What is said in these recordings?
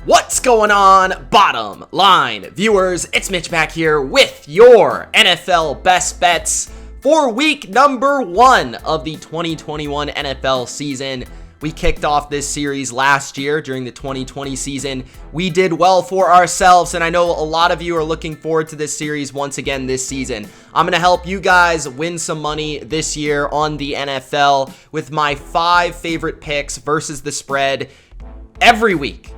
What's going on, bottom line viewers? It's Mitch back here with your NFL best bets for week number 1 of the 2021 NFL season. We kicked off this series last year during the 2020 season. We did well for ourselves, and I know a lot of you are looking forward to this series once again this season. I'm going to help you guys win some money this year on the NFL with my 5 favorite picks versus the spread every week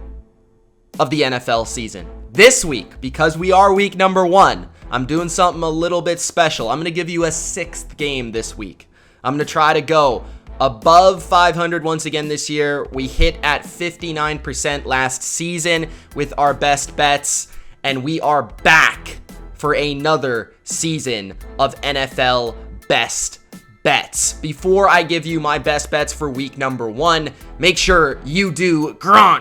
of the NFL season. This week, because we are week number 1, I'm doing something a little bit special. I'm going to give you a 6th game this week. I'm going to try to go above 500 once again this year. We hit at 59% last season with our best bets, and we are back for another season of NFL best bets. Before I give you my best bets for week number 1, make sure you do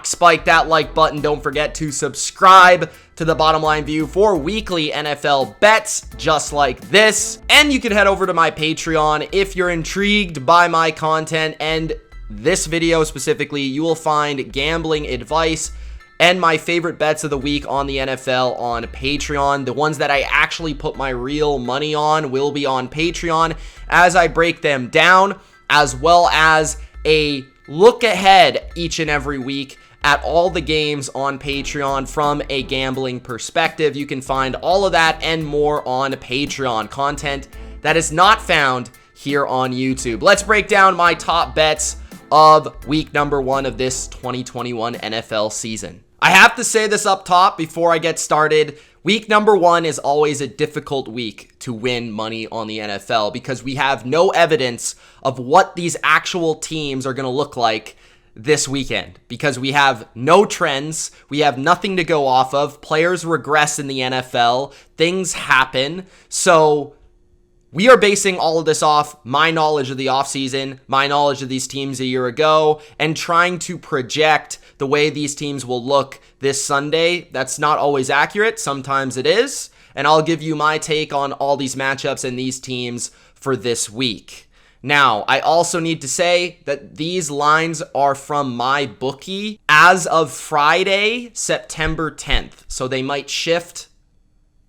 spike that like button. Don't forget to subscribe to the Bottom Line View for weekly NFL bets just like this. And you can head over to my Patreon if you're intrigued by my content. And this video specifically, you will find gambling advice and my favorite bets of the week on the NFL on Patreon. The ones that I actually put my real money on will be on Patreon as I break them down, as well as a look ahead each and every week at all the games on Patreon from a gambling perspective. You can find all of that and more on Patreon, content that is not found here on YouTube. Let's break down my top bets of week number 1 of this 2021 NFL season. I have to say this up top before I get started. Week number 1 is always a difficult week to win money on the NFL because we have no evidence of what these actual teams are going to look like this weekend, because we have no trends. We have nothing to go off of. Players regress in the NFL. Things happen. So we are basing all of this off my knowledge of the offseason, my knowledge of these teams a year ago, and trying to project the way these teams will look this Sunday. That's not always accurate. Sometimes it is. And I'll give you my take on all these matchups and these teams for this week. Now, I also need to say that these lines are from my bookie as of Friday, September 10th. So they might shift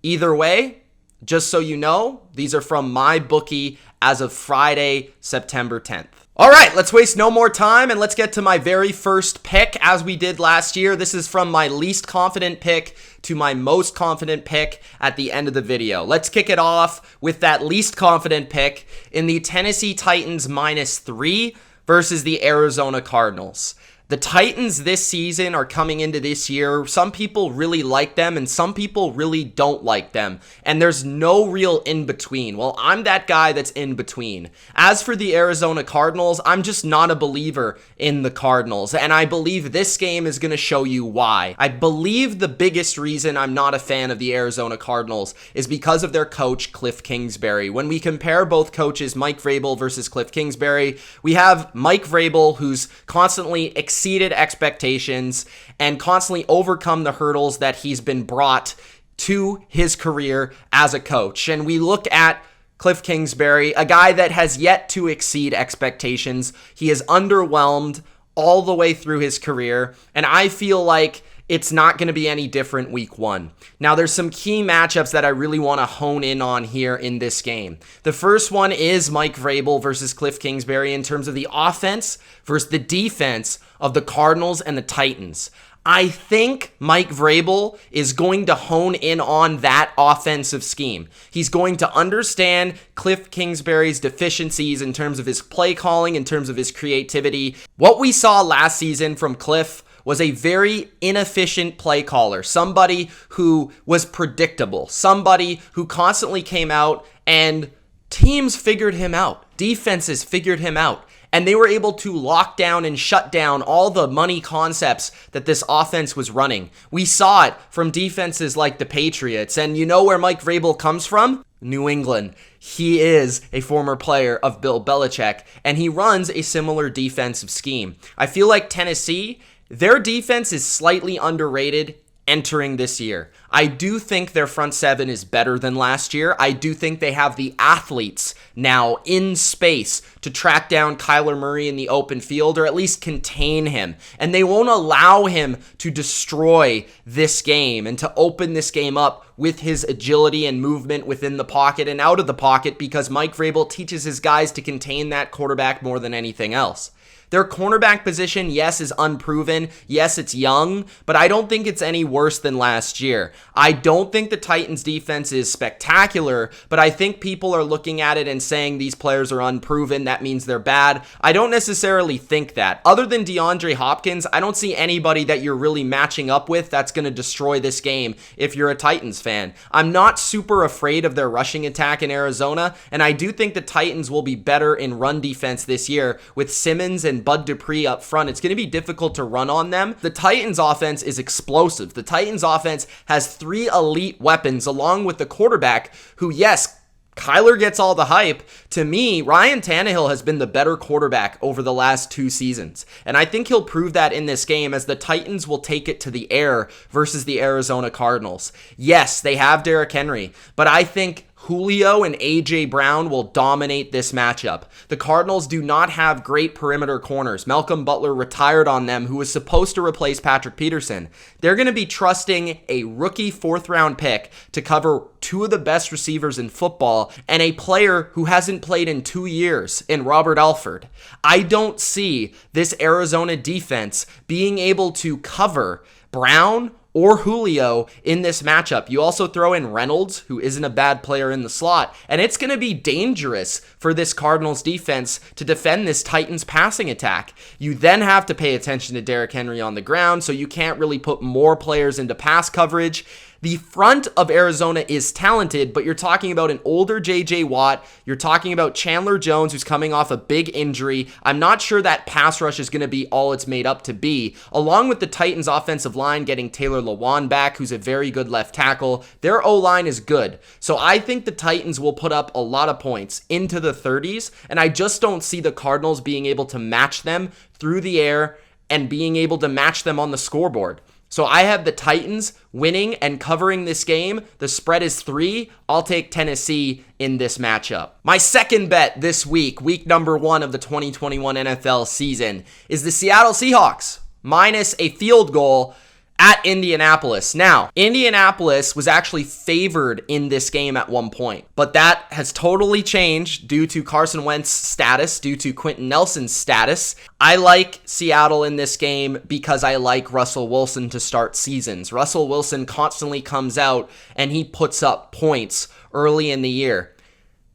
either way. Just so you know, these are from my bookie as of Friday, September 10th. All right, let's waste no more time and let's get to my very first pick as we did last year. This is from my least confident pick to my most confident pick at the end of the video. Let's kick it off with that least confident pick in the Tennessee Titans -3 versus the Arizona Cardinals. The Titans this season are coming into this year. Some people really like them and some people really don't like them. And there's no real in between. Well, I'm that guy that's in between. As for the Arizona Cardinals, I'm just not a believer in the Cardinals. And I believe this game is going to show you why. I believe the biggest reason I'm not a fan of the Arizona Cardinals is because of their coach, Cliff Kingsbury. When we compare both coaches, Mike Vrabel versus Cliff Kingsbury, we have Mike Vrabel, who's constantly exceeded expectations and constantly overcome the hurdles that he's been brought to his career as a coach. And we look at Cliff Kingsbury, a guy that has yet to exceed expectations. He is underwhelmed all the way through his career, and I feel like it's not going to be any different week 1. Now, there's some key matchups that I really want to hone in on here in this game. The first one is Mike Vrabel versus Cliff Kingsbury in terms of the offense versus the defense of the Cardinals and the Titans. I think Mike Vrabel is going to hone in on that offensive scheme. He's going to understand Cliff Kingsbury's deficiencies in terms of his play calling, in terms of his creativity. What we saw last season from Cliff was a very inefficient play caller, somebody who was predictable, somebody who constantly came out and teams figured him out, defenses figured him out, and they were able to lock down and shut down all the money concepts that this offense was running. We saw it from defenses like the Patriots, and you know where Mike Vrabel comes from? New England. He is a former player of Bill Belichick, and he runs a similar defensive scheme. I feel like Tennessee, their defense is slightly underrated entering this year. I do think their front seven is better than last year. I do think they have the athletes now in space to track down Kyler Murray in the open field, or at least contain him. And they won't allow him to destroy this game and to open this game up with his agility and movement within the pocket and out of the pocket, because Mike Vrabel teaches his guys to contain that quarterback more than anything else. Their cornerback position, yes, is unproven. Yes, it's young, but I don't think it's any worse than last year. I don't think the Titans defense is spectacular, but I think people are looking at it and saying these players are unproven. That means they're bad. I don't necessarily think that. Other than DeAndre Hopkins, I don't see anybody that you're really matching up with that's going to destroy this game if you're a Titans fan. I'm not super afraid of their rushing attack in Arizona, and I do think the Titans will be better in run defense this year with Simmons and Bud Dupree up front. It's going to be difficult to run on them. The Titans offense is explosive. The Titans offense has 3 elite weapons along with the quarterback who, yes, Kyler gets all the hype. To me, Ryan Tannehill has been the better quarterback over the last 2 seasons. And I think he'll prove that in this game, as the Titans will take it to the air versus the Arizona Cardinals. Yes, they have Derrick Henry, but I think Julio and A.J. Brown will dominate this matchup. The Cardinals do not have great perimeter corners. Malcolm Butler retired on them, who was supposed to replace Patrick Peterson. They're going to be trusting a rookie 4th-round pick to cover 2 of the best receivers in football and a player who hasn't played in 2 years in Robert Alford. I don't see this Arizona defense being able to cover Brown or Julio in this matchup. You also throw in Reynolds, who isn't a bad player in the slot, and it's going to be dangerous for this Cardinals defense to defend this Titans passing attack. You then have to pay attention to Derrick Henry on the ground, so you can't really put more players into pass coverage. The front of Arizona is talented, but you're talking about an older J.J. Watt. You're talking about Chandler Jones, who's coming off a big injury. I'm not sure that pass rush is going to be all it's made up to be. Along with the Titans' offensive line getting Taylor Lewan back, who's a very good left tackle, their O-line is good. So I think the Titans will put up a lot of points into the 30s, and I just don't see the Cardinals being able to match them through the air and being able to match them on the scoreboard. So I have the Titans winning and covering this game. The spread is 3. I'll take Tennessee in this matchup. My second bet this week, week number 1 of the 2021 NFL season, is the Seattle Seahawks minus a field goal at Indianapolis. Now, Indianapolis was actually favored in this game at one point, but that has totally changed due to Carson Wentz's status, due to Quentin Nelson's status. I like Seattle in this game because I like Russell Wilson to start seasons. Russell Wilson constantly comes out and he puts up points early in the year.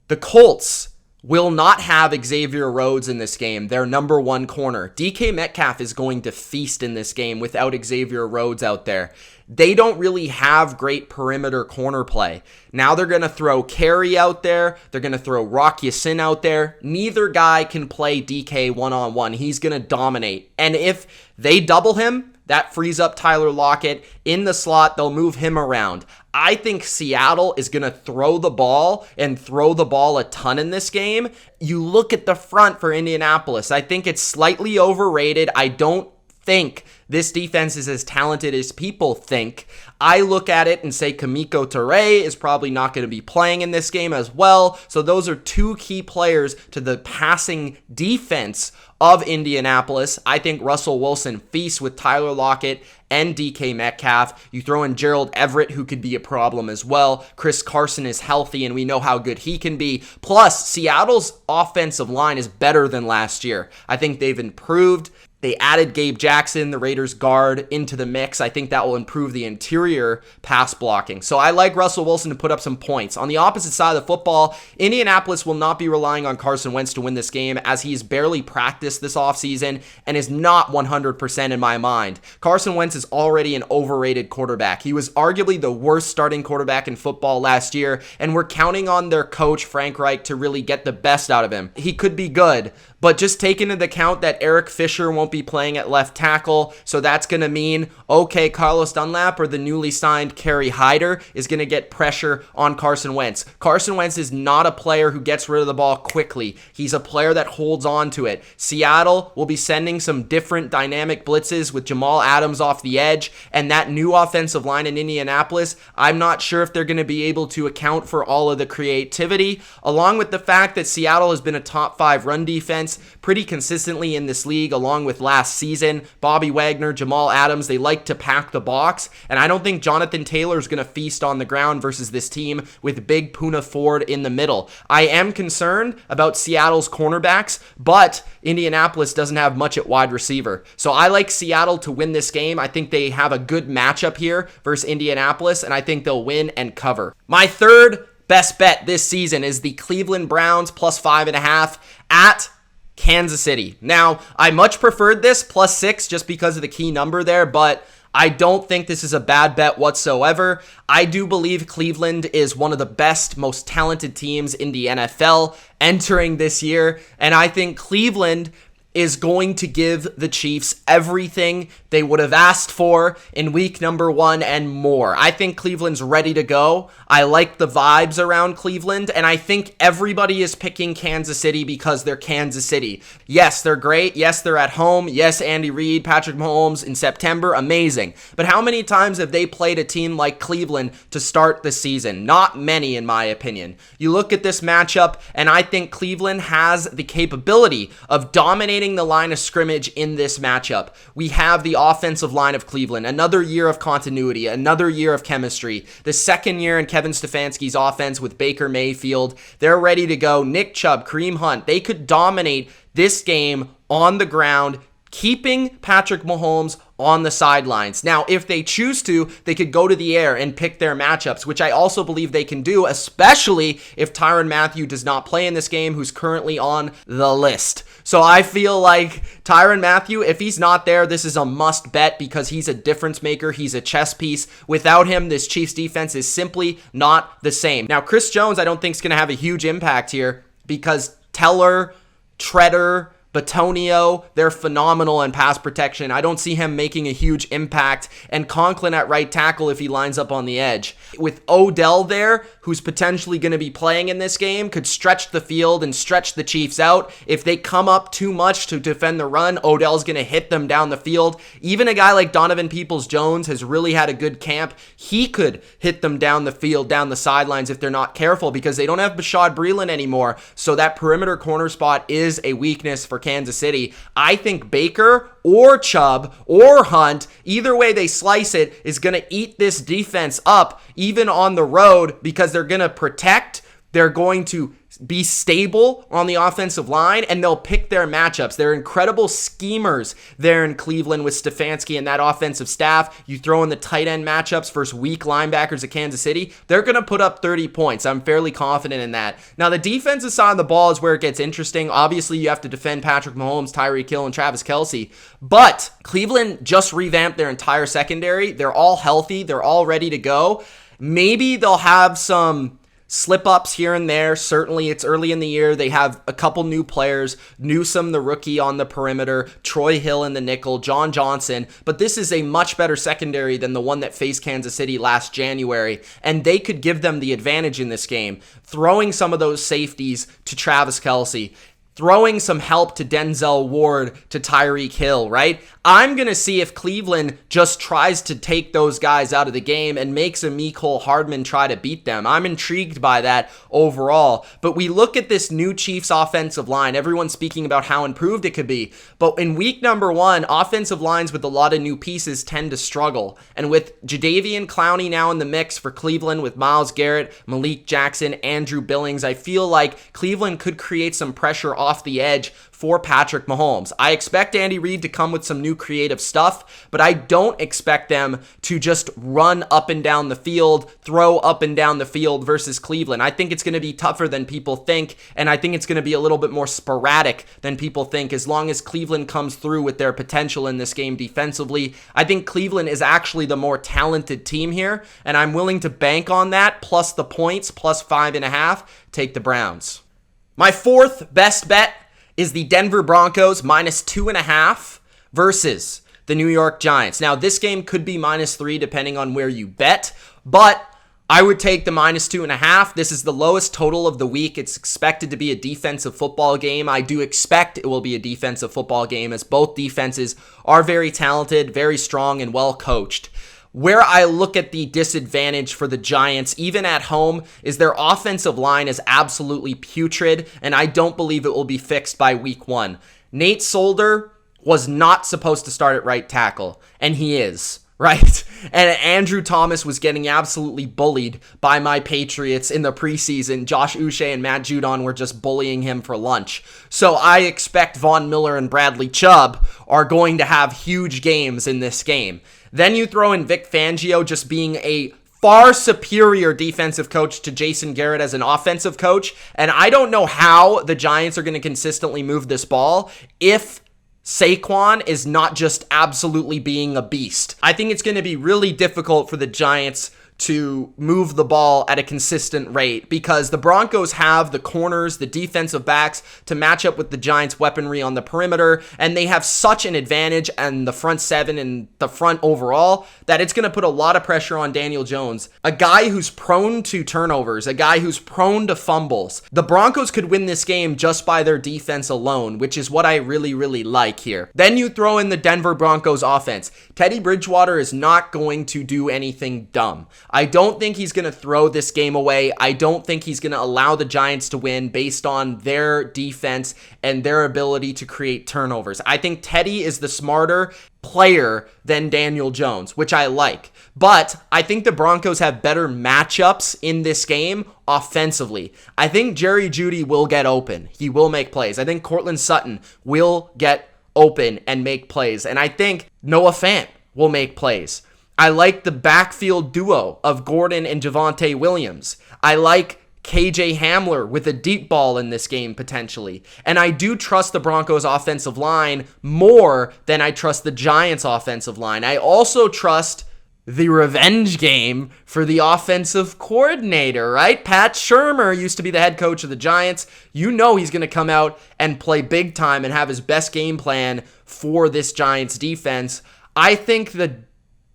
The Colts will not have Xavier Rhodes in this game, their number 1 corner. DK Metcalf is going to feast in this game without Xavier Rhodes out there. They don't really have great perimeter corner play. Now they're going to throw Carey out there. They're going to throw Rock Ya-Sin out there. Neither guy can play DK one-on-one. He's going to dominate. And if they double him, that frees up Tyler Lockett. In the slot, they'll move him around. I think Seattle is going to throw the ball and throw the ball a ton in this game. You look at the front for Indianapolis. I think it's slightly overrated. I don't think this defense is as talented as people think. I look at it and say Kamiko Toure is probably not going to be playing in this game as well. So those are 2 key players to the passing defense of Indianapolis. I think Russell Wilson feasts with Tyler Lockett and DK Metcalf. You throw in Gerald Everett, who could be a problem as well. Chris Carson is healthy, and we know how good he can be. Plus, Seattle's offensive line is better than last year. I think they've improved. They added Gabe Jackson, the Raiders guard, into the mix. I think that will improve the interior pass blocking. So I like Russell Wilson to put up some points. On the opposite side of the football, Indianapolis will not be relying on Carson Wentz to win this game, as he's barely practiced this offseason and is not 100% in my mind. Carson Wentz is already an overrated quarterback. He was arguably the worst starting quarterback in football last year, and we're counting on their coach, Frank Reich, to really get the best out of him. He could be good, but just take into account that Eric Fisher won't won't be playing at left tackle, so that's going to mean, okay, Carlos Dunlap or the newly signed Kerry Hyder is going to get pressure on Carson Wentz. Carson Wentz is not a player who gets rid of the ball quickly. He's a player that holds on to it. Seattle will be sending some different dynamic blitzes with Jamal Adams off the edge, and that new offensive line in Indianapolis, I'm not sure if they're going to be able to account for all of the creativity, along with the fact that Seattle has been a top 5 run defense pretty consistently in this league, along with last season. Bobby Wagner, Jamal Adams, they like to pack the box, and I don't think Jonathan Taylor is going to feast on the ground versus this team with big Poona Ford in the middle. I am concerned about Seattle's cornerbacks, but Indianapolis doesn't have much at wide receiver. So I like Seattle to win this game. I think they have a good matchup here versus Indianapolis, and I think they'll win and cover. My third best bet this season is the Cleveland Browns plus 5.5 at Kansas City. Now, I much preferred this plus 6 just because of the key number there, but I don't think this is a bad bet whatsoever. I do believe Cleveland is one of the best, most talented teams in the NFL entering this year, and I think Cleveland is going to give the Chiefs everything they would have asked for in week number 1 and more. I think Cleveland's ready to go. I like the vibes around Cleveland, and I think everybody is picking Kansas City because they're Kansas City. Yes, they're great. Yes, they're at home. Yes, Andy Reid, Patrick Mahomes in September, amazing. But how many times have they played a team like Cleveland to start the season? Not many, in my opinion. You look at this matchup, and I think Cleveland has the capability of dominating the line of scrimmage in this matchup. We have the offensive line of Cleveland, another year of continuity, another year of chemistry, the second year in Kevin Stefanski's offense with Baker Mayfield. They're ready to go. Nick Chubb, Kareem Hunt, they could dominate this game on the ground, keeping Patrick Mahomes on the sidelines. Now, if they choose to, they could go to the air and pick their matchups, which I also believe they can do, especially if Tyrann Mathieu does not play in this game, who's currently on the list. So I feel like Tyrann Mathieu, if he's not there, this is a must bet because he's a difference maker. He's a chess piece. Without him, this Chiefs defense is simply not the same. Now, Chris Jones, I don't think is going to have a huge impact here because Teller, Treader, Batonio, they're phenomenal in pass protection. I don't see him making a huge impact. And Conklin at right tackle if he lines up on the edge. With Odell there, who's potentially going to be playing in this game, could stretch the field and stretch the Chiefs out. If they come up too much to defend the run, Odell's going to hit them down the field. Even a guy like Donovan Peoples-Jones has really had a good camp. He could hit them down the field, down the sidelines if they're not careful because they don't have Bashaud Breeland anymore. So that perimeter corner spot is a weakness for Kansas City. I think Baker or Chubb or Hunt, either way they slice it, is going to eat this defense up even on the road because they're going to protect, they're going to be stable on the offensive line, and they'll pick their matchups. They're incredible schemers there in Cleveland with Stefanski and that offensive staff. You throw in the tight end matchups versus weak linebackers at Kansas City, they're going to put up 30 points. I'm fairly confident in that. Now, the defensive side of the ball is where it gets interesting. Obviously, you have to defend Patrick Mahomes, Tyreek Hill, and Travis Kelce, but Cleveland just revamped their entire secondary. They're all healthy. They're all ready to go. Maybe they'll have some slip-ups here and there. Certainly, it's early in the year. They have a couple new players. Newsome, the rookie on the perimeter. Troy Hill in the nickel. John Johnson. But this is a much better secondary than the one that faced Kansas City last January. And they could give them the advantage in this game. Throwing some of those safeties to Travis Kelce. Throwing some help to Denzel Ward, to Tyreek Hill, right? I'm going to see if Cleveland just tries to take those guys out of the game and makes a Mecole Hardman try to beat them. I'm intrigued by that overall. But we look at this new Chiefs offensive line. Everyone's speaking about how improved it could be. But in week number 1, offensive lines with a lot of new pieces tend to struggle. And with Jadeveon Clowney now in the mix for Cleveland with Myles Garrett, Malik Jackson, Andrew Billings, I feel like Cleveland could create some pressure off the edge for Patrick Mahomes. I expect Andy Reid to come with some new creative stuff, but I don't expect them to just run up and down the field, throw up and down the field versus Cleveland. I think it's going to be tougher than people think, and I think it's going to be a little bit more sporadic than people think as long as Cleveland comes through with their potential in this game defensively. I think Cleveland is actually the more talented team here, and I'm willing to bank on that, plus the points, plus 5.5, take the Browns. My fourth best bet is the Denver Broncos minus 2.5 versus the New York Giants. Now, this game could be -3 depending on where you bet, but I would take the -2.5. This is the lowest total of the week. It's expected to be a defensive football game. I do expect it will be a defensive football game, as both defenses are very talented, very strong, and well coached. Where I look at the disadvantage for the Giants, even at home, is their offensive line is absolutely putrid, and I don't believe it will be fixed by week 1. Nate Solder was not supposed to start at right tackle, and he is. Right? And Andrew Thomas was getting absolutely bullied by my Patriots in the preseason. Josh Uche and Matt Judon were just bullying him for lunch. So I expect Von Miller and Bradley Chubb are going to have huge games in this game. Then you throw in Vic Fangio just being a far superior defensive coach to Jason Garrett as an offensive coach. And I don't know how the Giants are going to consistently move this ball if Saquon is not just absolutely being a beast. I think it's going to be really difficult for the Giants to move the ball at a consistent rate because the Broncos have the corners, the defensive backs to match up with the Giants' weaponry on the perimeter, and they have such an advantage in the front seven and the front overall that it's going to put a lot of pressure on Daniel Jones, a guy who's prone to turnovers, a guy who's prone to fumbles. The Broncos could win this game just by their defense alone, which is what I really, really like here. Then you throw in the Denver Broncos offense. Teddy Bridgewater is not going to do anything dumb. I don't think he's going to throw this game away. I don't think he's going to allow the Giants to win based on their defense and their ability to create turnovers. I think Teddy is the smarter player than Daniel Jones, which I like. But I think the Broncos have better matchups in this game offensively. I think Jerry Jeudy will get open. He will make plays. I think Courtland Sutton will get open and make plays. And I think Noah Fant will make plays. I like the backfield duo of Gordon and Javonte Williams. I like KJ Hamler with a deep ball in this game potentially. And I do trust the Broncos offensive line more than I trust the Giants offensive line. I also trust the revenge game for the offensive coordinator, right? Pat Shurmur used to be the head coach of the Giants. You know he's going to come out and play big time and have his best game plan for this Giants defense. I think the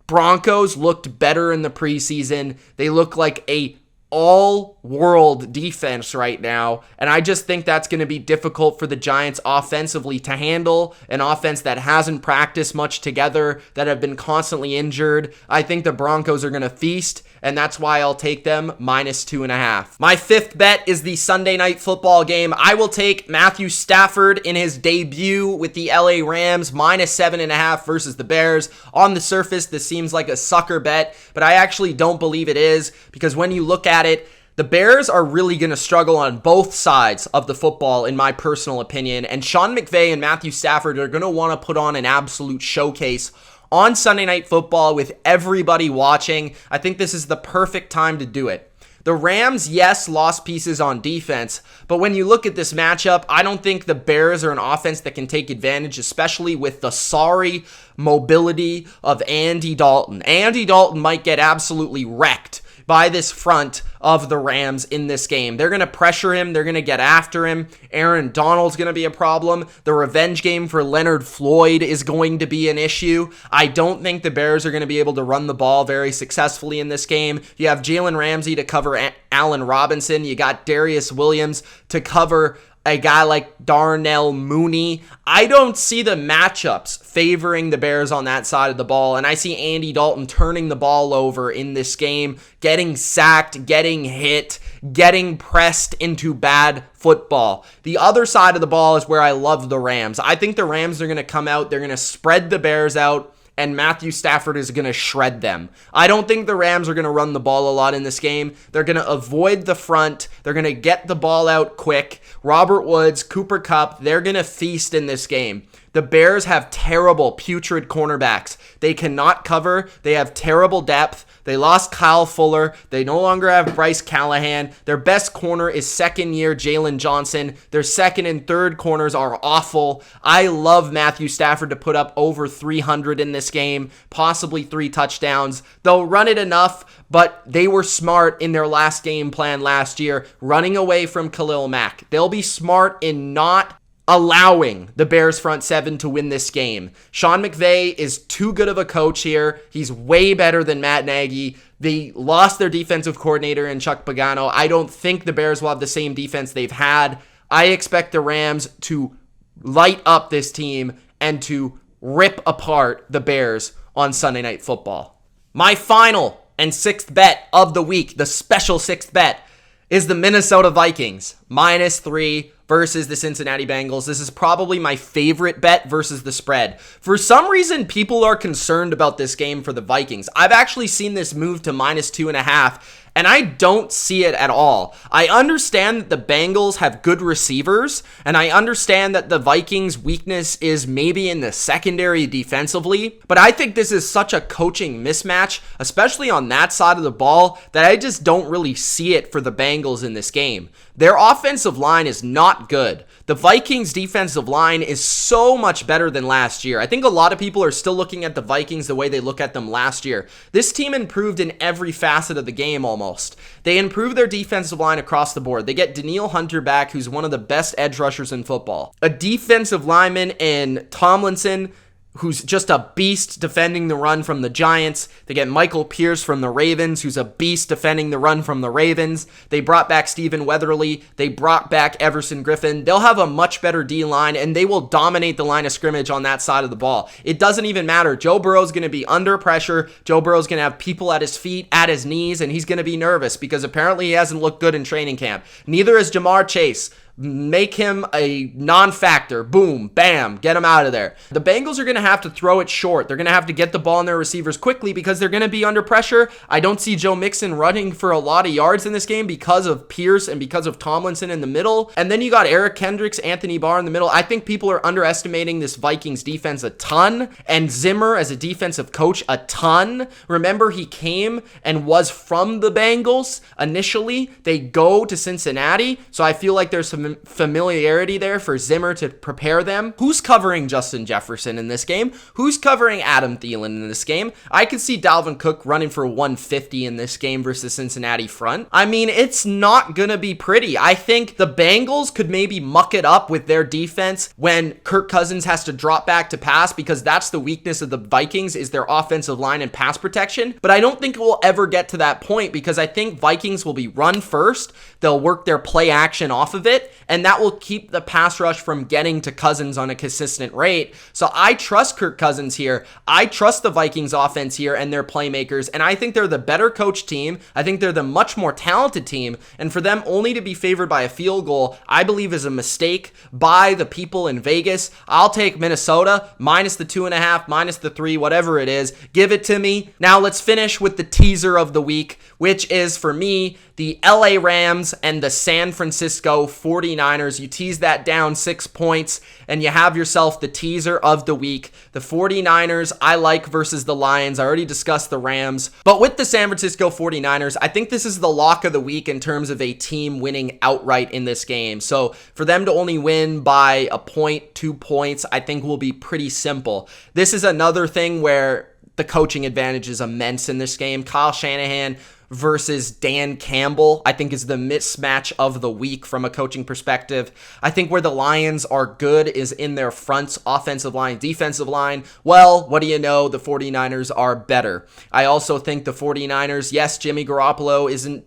Broncos looked better in the preseason. They look like a all-world defense right now, and I just think that's going to be difficult for the Giants offensively to handle, an offense that hasn't practiced much together, that have been constantly injured. I think the Broncos are going to feast, and that's why I'll take them -2.5. My fifth bet is the Sunday Night Football game. I will take Matthew Stafford in his debut with the LA Rams, -7.5 versus the Bears. On the surface, this seems like a sucker bet, but I actually don't believe it is, because when you look at it, the Bears are really going to struggle on both sides of the football, in my personal opinion, and Sean McVay and Matthew Stafford are going to want to put on an absolute showcase on Sunday Night Football with everybody watching. I think this is the perfect time to do it. The Rams, yes, lost pieces on defense, but when you look at this matchup, I don't think the Bears are an offense that can take advantage, especially with the sorry mobility of Andy Dalton. Andy Dalton might get absolutely wrecked by this front of the Rams in this game. They're going to pressure him. They're going to get after him. Aaron Donald's going to be a problem. The revenge game for Leonard Floyd is going to be an issue. I don't think the Bears are going to be able to run the ball very successfully in this game. You have Jalen Ramsey to cover Allen Robinson. You got Darius Williams to cover a guy like Darnell Mooney. I don't see the matchups favoring the Bears on that side of the ball, and I see Andy Dalton turning the ball over in this game, getting sacked, getting hit, getting pressed into bad football. The other side of the ball is where I love the Rams. I think the Rams are going to come out, they're going to spread the Bears out, and Matthew Stafford is going to shred them. I don't think the Rams are going to run the ball a lot in this game. They're going to avoid the front. They're going to get the ball out quick. Robert Woods, Cooper Kupp, they're going to feast in this game. The Bears have terrible, putrid cornerbacks. They cannot cover. They have terrible depth. They lost Kyle Fuller. They no longer have Bryce Callahan. Their best corner is second-year Jalen Johnson. Their second and third corners are awful. I love Matthew Stafford to put up over 300 in this game, possibly 3 touchdowns. They'll run it enough, but they were smart in their last game plan last year, running away from Khalil Mack. They'll be smart in not allowing the Bears front seven to win this game. Sean McVay is too good of a coach here. He's way better than Matt Nagy. They lost their defensive coordinator in Chuck Pagano. I don't think the Bears will have the same defense they've had. I expect the Rams to light up this team and to rip apart the Bears on Sunday Night Football. My final and sixth bet of the week, the special sixth bet, is the Minnesota Vikings, -3 versus the Cincinnati Bengals. This is probably my favorite bet versus the spread. For some reason, people are concerned about this game for the Vikings. I've actually seen this move to -2.5, and I don't see it at all. I understand that the Bengals have good receivers, and I understand that the Vikings' weakness is maybe in the secondary defensively, but I think this is such a coaching mismatch, especially on that side of the ball, that I just don't really see it for the Bengals in this game. Their offensive line is not good. The Vikings' defensive line is so much better than last year. I think a lot of people are still looking at the Vikings the way they look at them last year. This team improved in every facet of the game almost. They improved their defensive line across the board. They get Danielle Hunter back, who's one of the best edge rushers in football. A defensive lineman in Tomlinson, who's just a beast defending the run from the Giants. They get Michael Pierce from the Ravens, who's a beast defending the run from the Ravens. They brought back Stephen Weatherly. They brought back Everson Griffin. They'll have a much better D-line, and they will dominate the line of scrimmage on that side of the ball. It doesn't even matter. Joe Burrow's going to be under pressure. Joe Burrow's going to have people at his feet, at his knees, and he's going to be nervous because apparently he hasn't looked good in training camp. Neither is Jamar Chase. Make him a non-factor. Boom, bam, get him out of there. The Bengals are going to have to throw it short. They're going to have to get the ball in their receivers quickly because they're going to be under pressure. I don't see Joe Mixon running for a lot of yards in this game because of Pierce and because of Tomlinson in the middle. And then you got Eric Kendricks, Anthony Barr in the middle. I think people are underestimating this Vikings defense a ton, and Zimmer as a defensive coach a ton. Remember, he came and was from the Bengals initially. They go to Cincinnati, so I feel like there's some familiarity there for Zimmer to prepare them. Who's covering Justin Jefferson in this game? Who's covering Adam Thielen in this game? I could see Dalvin Cook running for 150 in this game versus Cincinnati front. I mean, it's not gonna be pretty. I think the Bengals could maybe muck it up with their defense when Kirk Cousins has to drop back to pass, because that's the weakness of the Vikings, is their offensive line and pass protection. But I don't think it will ever get to that point, because I think Vikings will be run first. They'll work their play action off of it, and that will keep the pass rush from getting to Cousins on a consistent rate. So I trust Kirk Cousins here. I trust the Vikings offense here and their playmakers, and I think they're the better coached team. I think they're the much more talented team, and for them only to be favored by a field goal, I believe is a mistake by the people in Vegas. I'll take Minnesota minus the 2.5, minus the 3, whatever it is. Give it to me. Now let's finish with the teaser of the week, which is for me the LA Rams and the San Francisco 49ers. You tease that down 6 points and you have yourself the teaser of the week. The 49ers I like versus the Lions. I already discussed the Rams, but with the San Francisco 49ers, I think this is the lock of the week in terms of a team winning outright in this game. So for them to only win by a point, 2 points, I think will be pretty simple. This is another thing where the coaching advantage is immense in this game. Kyle Shanahan versus Dan Campbell, I think, is the mismatch of the week from a coaching perspective. I think where the Lions are good is in their fronts, offensive line, defensive line. Well, what do you know? The 49ers are better. I also think the 49ers, yes, Jimmy Garoppolo isn't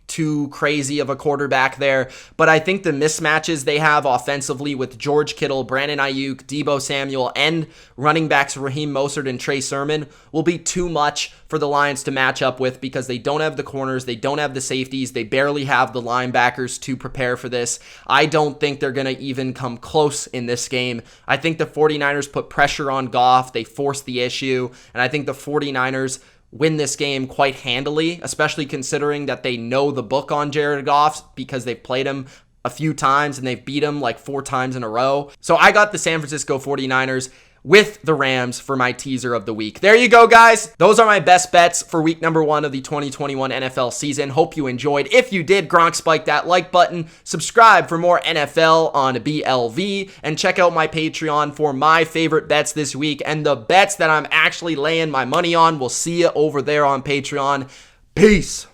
too crazy of a quarterback there, but I think the mismatches they have offensively with George Kittle, Brandon Ayuk, Deebo Samuel, and running backs Raheem Mostert and Trey Sermon will be too much for the Lions to match up with, because they don't have the corners, they don't have the safeties, they barely have the linebackers to prepare for this. I don't think they're going to even come close in this game. I think the 49ers put pressure on Goff, they force the issue, and I think the 49ers win this game quite handily, especially considering that they know the book on Jared Goff because they've played him a few times and they've beat him like 4 times in a row. So I got the San Francisco 49ers with the Rams for my teaser of the week. There you go, guys. Those are my best bets for week number 1 of the 2021 NFL season. Hope you enjoyed. If you did, Gronk spike that like button, subscribe for more NFL on BLV, and check out my Patreon for my favorite bets this week and the bets that I'm actually laying my money on. We'll see you over there on Patreon. Peace.